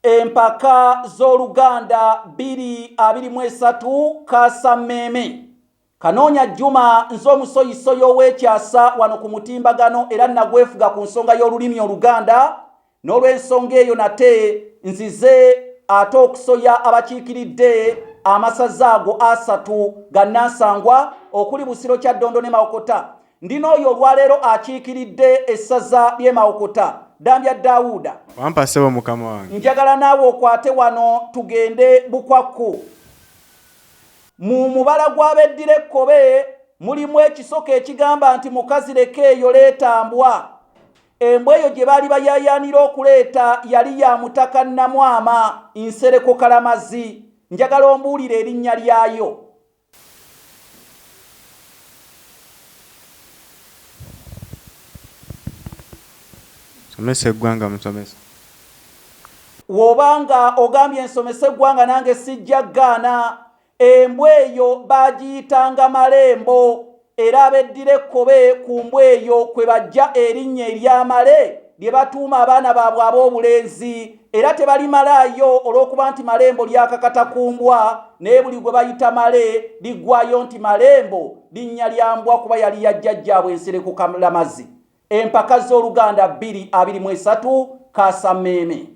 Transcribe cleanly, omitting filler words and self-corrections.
empaka z'Oluganda 223 Kasammeeme. Kanoonya Juma nze omusoyisoyo w'ekyasa wano ku mutimbagano era nagwefuga ku nsonga y'olulimi Oluganda, n'olw'ensonga eyo nate nzize ate okusoya abakiikiridde amasaza ago asatu ga Nansangwa okuli Busiro, Kyaddondo ne Mawokota. Ndina oyo olwaleero akiikiridde essaza ly'e Mawokota, Dambya Daawuda. Wampa ssebo mukama wange. Njagala naawe okwate wano tugende bukwakku. Mu mubala gw'abeddira ekkobe mulimu ekisoko ekigamba nti mukazi leka eyo leeta mbwa. Embwa eyo gye baali bayaayaanira okuleeta yali ya Mutaka Namwama Nsereko Kalamazi. Njagala ombuulire erinnya lyayo. Somesa eggwanga musomesa. Wobanga ogambye ensomesa eggwanga nange sijja gaana. Embwa eyo bagiyitanga Malembo era abeddira ekkobe ku mbwa eyo kwe bajja erinnya ery'Amale lye batuuma abaana baabwe ab'obulenzi, era tebalimalaayo olw'okuba nti Malembo lyakakata ku mbwa, naye buli gwe bayita Male liggwayo nti Malembo linnya lya mbwa kuba yali ya jjajjaabwe Nsereko Kalamazi. Empaka z'Oluganda 223 Kasammeeme.